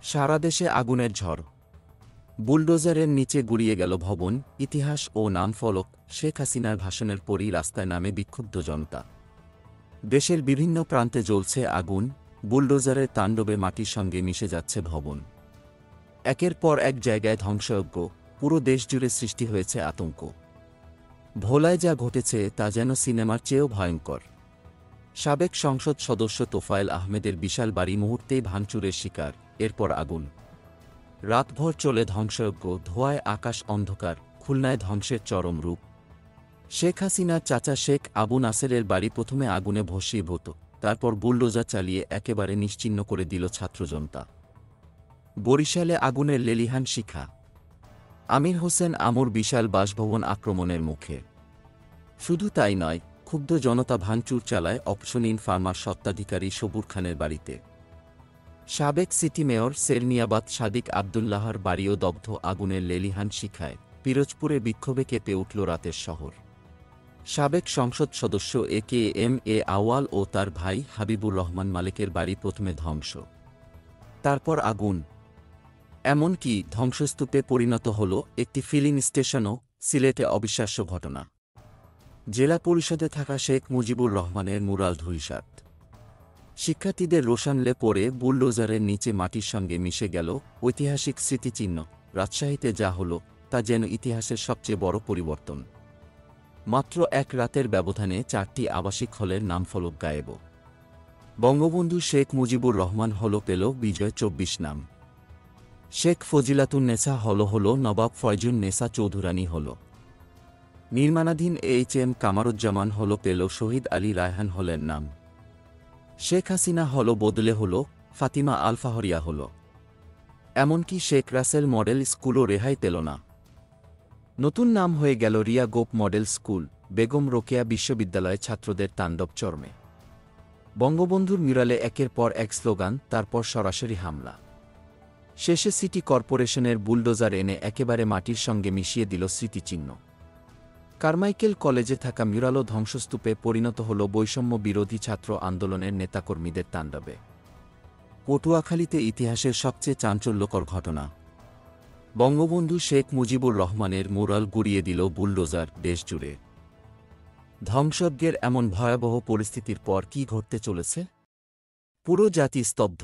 সারা দেশে আগুনের ঝড়। বুলডোজারের নিচে গুড়িয়ে গেল ভবন, ইতিহাস ও নামফলক। শেখ হাসিনার ভাষণের পরই রাস্তায় নামে বিক্ষুব্ধ জনতা। দেশের বিভিন্ন প্রান্তে জ্বলছে আগুন, বুলডোজারের তাণ্ডবে মাটির সঙ্গে মিশে যাচ্ছে ভবন। একের পর এক জায়গায় ধ্বংসযজ্ঞ, পুরো দেশ জুড়ে সৃষ্টি হয়েছে আতঙ্ক। ভোলায় যা ঘটেছে তা যেন সিনেমার চেয়েও ভয়ঙ্কর। সাবেক সংসদ সদস্য তোফায়েল আহমেদের বিশাল বাড়ি মুহূর্তেই ভাঙচুরের শিকার, এরপর আগুন। রাতভর চলে ধ্বংসযজ্ঞ, ধোঁয়ায় আকাশ অন্ধকার, খুলনায় ধ্বংসের চরম রূপ। শেখ হাসিনার চাচা শেখ আবু নাসেরের বাড়ি প্রথমে আগুনে ভস্মীভূত, তারপর বুলডোজার চালিয়ে একেবারে নিশ্চিহ্ন করে দিল ছাত্রজনতা। বরিশালে আগুনের লেলিহান শিখা। আমির হোসেন আমর বিশাল বাসভবন আক্রমণের মুখে। শুধু তাই নয়, ক্ষুব্ধ জনতা ভাঙচুর চালায় অপশনিন ফার্মার স্বত্বাধিকারী সবুর খানের বাড়িতে। সাবেক সিটি মেয়র সেরনিয়াবাদ সাদিক আবদুল্লাহর বাড়িও দগ্ধ আগুনের লেলিহান শিখায়। পিরোজপুরে বিক্ষোভে কেঁপে উঠল রাতের শহর। সাবেক সংসদ সদস্য AKM আওয়াল ও তার ভাই হাবিবুর রহমান মালিকের বাড়ি প্রথমে ধ্বংস, তারপর আগুন। এমনকি ধ্বংসস্তূপে পরিণত হল একটি ফিলিং স্টেশনও। সিলেটে অবিশ্বাস্য ঘটনা। জেলা পরিষদে থাকা শেখ মুজিবুর রহমানের মুরাল ধূলিসাৎ। শিক্ষার্থীদের রোশানলে পড়ে বুলডোজারের নিচে মাটির সঙ্গে মিশে গেল ঐতিহাসিক স্মৃতিচিহ্ন। রাজশাহীতে যা হল তা যেন ইতিহাসের সবচেয়ে বড় পরিবর্তন। মাত্র এক রাতের ব্যবধানে 4টি আবাসিক হলের নামফলক গায়েব। বঙ্গবন্ধু শেখ মুজিবুর রহমান হল পেল বিজয় 24 নাম। শেখ ফজিলাতুন্নেছা হল নবাব ফয়জুন্নেছা চৌধুরানী হল। নির্মাণাধীন HM কামারুজ্জামান হল পেল শহীদ আলী রায়হান হলের নাম। শেখ হাসিনা হল বদলে হল ফাতিমা আল ফাহরিয়া হল। এমনকি শেখ রাসেল মডেল স্কুলও রেহাই পেল না। নতুন নাম হয়ে গেল রিয়া গোপ মডেল স্কুল। বেগম রোকেয়া বিশ্ববিদ্যালয়ে ছাত্রদের তাণ্ডব চরমে। বঙ্গবন্ধুর মিউরালে একের পর এক স্লোগান, তারপর সরাসরি হামলা। শেষে সিটি কর্পোরেশনের বুলডোজার এনে একেবারে মাটির সঙ্গে মিশিয়ে দিল স্মৃতিচিহ্ন। কারমাইকেল কলেজে থাকা মিউরালও ধ্বংসস্তূপে পরিণত হল বৈষম্য বিরোধী ছাত্র আন্দোলনের নেতাকর্মীদের তাণ্ডবে। পটুয়াখালীতে ইতিহাসের সবচেয়ে চাঞ্চল্যকর ঘটনা। বঙ্গবন্ধু শেখ মুজিবুর রহমানের মুরাল গুড়িয়ে দিল বুলডোজার। দেশজুড়ে ধ্বংসযজ্ঞের এমন ভয়াবহ পরিস্থিতির পর কী ঘটতে চলেছে? পুরো জাতি স্তব্ধ।